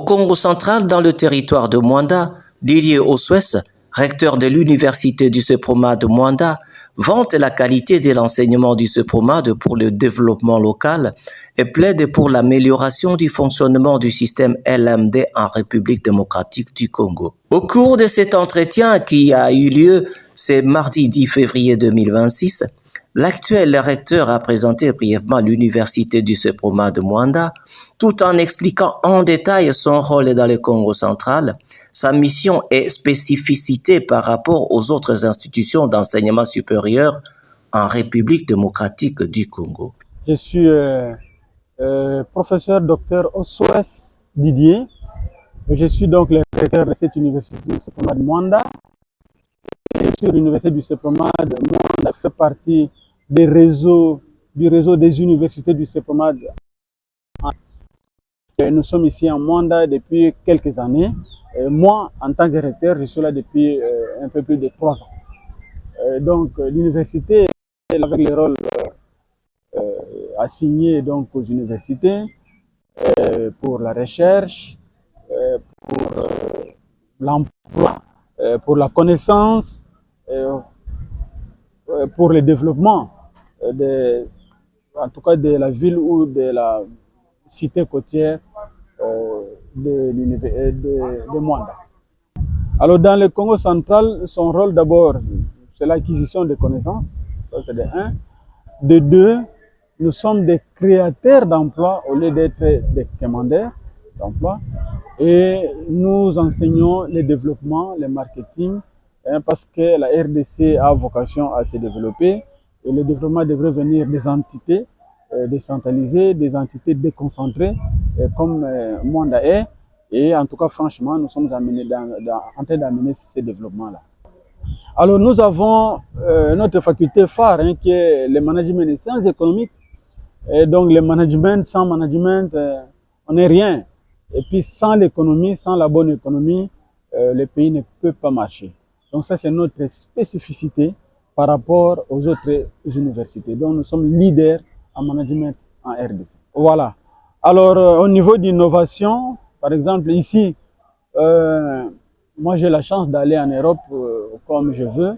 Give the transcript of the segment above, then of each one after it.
Congo central, dans le territoire de Mwanda, Didier Oswes, recteur de l'université du Seproma de Mwanda, vante la qualité de l'enseignement du Sepromad pour le développement local et plaide pour l'amélioration du fonctionnement du système LMD en République démocratique du Congo. Au cours de cet entretien qui a eu lieu ce mardi 10 février 2026, l'actuel recteur a présenté brièvement l'université du Seproma de Mwanda, tout en expliquant en détail son rôle dans le Congo central, sa mission et spécificité par rapport aux autres institutions d'enseignement supérieur en République démocratique du Congo. Je suis professeur Dr Oswes Didier. Je suis donc le recteur de cette université du Seproma de Mwanda. Et sur l'université du Seproma de Mwanda fait partie du réseau des universités du Seproma. Nous sommes ici en Mwanda depuis quelques années. Moi, en tant que recteur, je suis là depuis un peu plus de 3 ans. Donc, l'université, avec les rôles assignés donc, aux universités, pour la recherche, pour l'emploi, pour la connaissance, pour le développement, en tout cas de la ville ou de la cité côtière de Mwanda. Alors dans le Congo central, son rôle d'abord, c'est l'acquisition de connaissances, ça c'est de 1. De 2, nous sommes des créateurs d'emplois au lieu d'être des commandeurs d'emplois. Et nous enseignons le développement, le marketing, parce que la RDC a vocation à se développer et le développement devrait venir des entités décentralisées, des entités déconcentrées, comme Mwanda est. Et en tout cas, franchement, nous sommes en train d'amener ce développement-là. Alors, nous avons notre faculté phare, qui est le management des sciences économiques. Et donc, le management, sans management, on n'est rien. Et puis, sans l'économie, sans la bonne économie, le pays ne peut pas marcher. Donc, ça, c'est notre spécificité par rapport aux autres universités. Donc, nous sommes leaders en management en RDC. Voilà. Alors, au niveau d'innovation, par exemple, ici, moi, j'ai la chance d'aller en Europe comme je veux.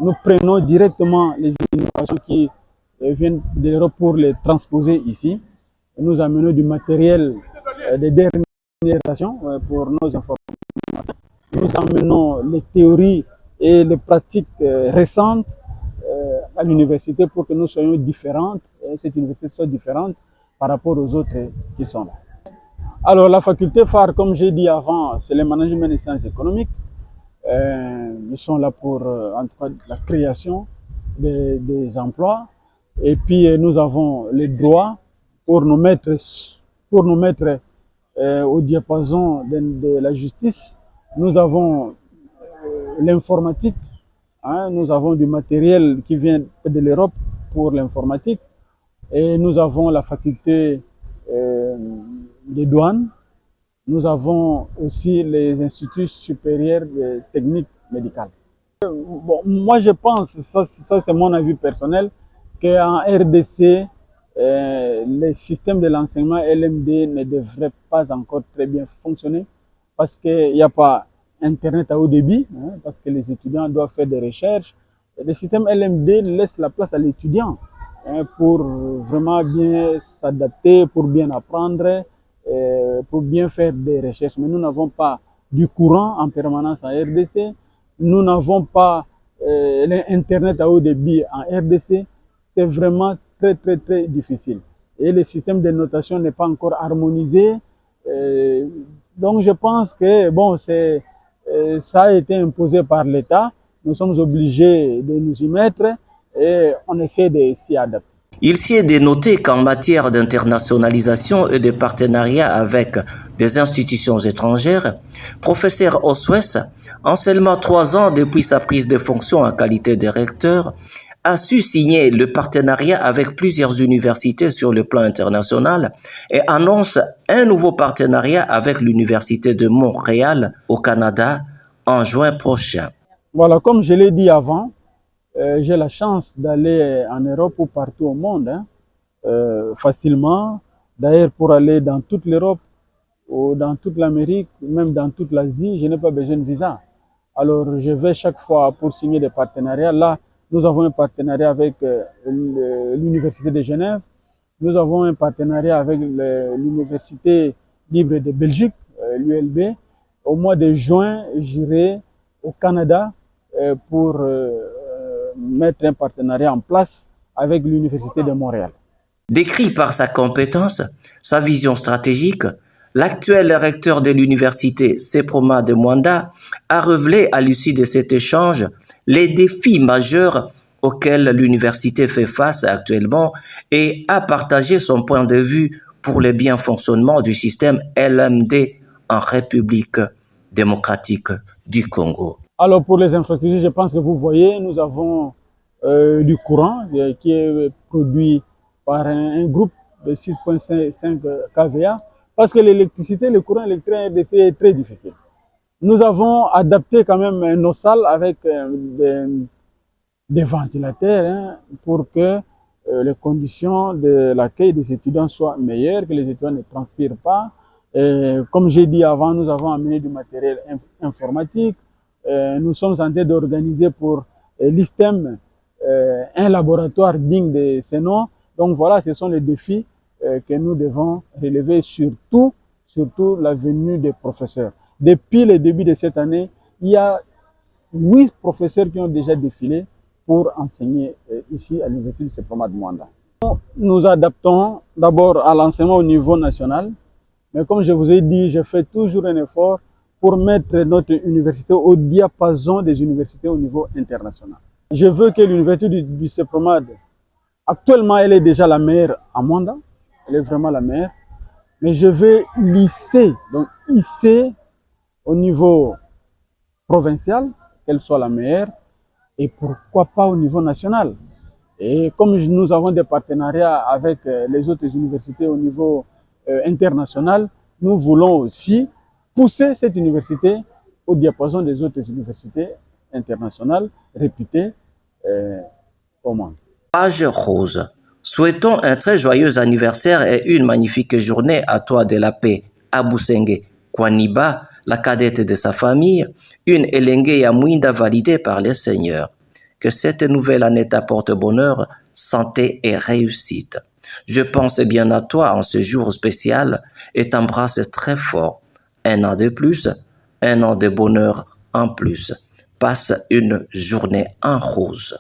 Nous prenons directement les innovations qui viennent d'Europe pour les transposer ici. Et nous amenons du matériel de dernière génération pour nos informations. Nous amenons les théories et les pratiques récentes à l'université pour que nous soyons différentes, cette université soit différente par rapport aux autres qui sont là. Alors la faculté phare, comme j'ai dit avant, c'est le management des sciences économiques. Ils sont là pour en tout cas la création des emplois. Et puis nous avons les droits pour nous mettre au diapason de la justice. Nous avons l'informatique, nous avons du matériel qui vient de l'Europe pour l'informatique. Et nous avons la faculté des douanes. Nous avons aussi les instituts supérieurs de techniques médicales. Bon, moi je pense, ça c'est mon avis personnel, qu'en RDC, le système de l'enseignement LMD ne devrait pas encore très bien fonctionner parce qu'il n'y a pas Internet à haut débit, parce que les étudiants doivent faire des recherches. Et le système LMD laisse la place à l'étudiant pour vraiment bien s'adapter, pour bien apprendre, pour bien faire des recherches. Mais nous n'avons pas du courant en permanence en RDC, nous n'avons pas l'Internet à haut débit en RDC, c'est vraiment très difficile. Et le système de notation n'est pas encore harmonisé. Donc je pense que bon, ça a été imposé par l'État, nous sommes obligés de nous y mettre et on essaie de s'y adapter. Il s'y est dénoté qu'en matière d'internationalisation et de partenariat avec des institutions étrangères, professeur Oswes, en seulement 3 ans depuis sa prise de fonction en qualité de recteur, a su signer le partenariat avec plusieurs universités sur le plan international et annonce un nouveau partenariat avec l'Université de Montréal au Canada en juin prochain. Voilà, comme je l'ai dit avant, j'ai la chance d'aller en Europe ou partout au monde, facilement. D'ailleurs, pour aller dans toute l'Europe ou dans toute l'Amérique, même dans toute l'Asie, je n'ai pas besoin de visa. Alors, je vais chaque fois pour signer des partenariats. Là, nous avons un partenariat avec l'Université de Genève. Nous avons un partenariat avec l'Université libre de Belgique, l'ULB. Au mois de juin, j'irai au Canada pour mettre un partenariat en place avec l'Université de Montréal. Décrit par sa compétence, sa vision stratégique, l'actuel recteur de l'université Seproma de Mwanda a révélé à l'issue de cet échange les défis majeurs auxquels l'université fait face actuellement et a partagé son point de vue pour le bien fonctionnement du système LMD en République démocratique du Congo. Alors pour les infrastructures, je pense que vous voyez, nous avons du courant qui est produit par un groupe de 6,5 kVA parce que l'électricité, le courant électrique en RDC est très difficile. Nous avons adapté quand même nos salles avec des ventilateurs pour que les conditions de l'accueil des étudiants soient meilleures, que les étudiants ne transpirent pas. Et comme j'ai dit avant, nous avons amené du matériel informatique. Nous sommes en train d'organiser pour l'ISTEM un laboratoire digne de ce nom. Donc voilà, ce sont les défis que nous devons relever, surtout la venue des professeurs. Depuis le début de cette année, il y a 8 professeurs qui ont déjà défilé pour enseigner ici à l'Université du Seproma de Mwanda. Nous adaptons d'abord à l'enseignement au niveau national, mais comme je vous ai dit, je fais toujours un effort pour mettre notre université au diapason des universités au niveau international. Je veux que l'université du Sepromad, actuellement, elle est déjà la meilleure à Mwanda, elle est vraiment la meilleure, mais je veux lisser, donc hisser au niveau provincial, qu'elle soit la meilleure, et pourquoi pas au niveau national. Et comme nous avons des partenariats avec les autres universités au niveau international, nous voulons aussi pousser cette université au diapason des autres universités internationales réputées au monde. Page rose. Souhaitons un très joyeux anniversaire et une magnifique journée à toi de la paix, Abusenge Kwaniba, la cadette de sa famille, une Elenge Yamwinda validée par le Seigneur. Que cette nouvelle année t'apporte bonheur, santé et réussite. Je pense bien à toi en ce jour spécial et t'embrasse très fort. Un an de plus, un an de bonheur en plus. Passe une journée en rose.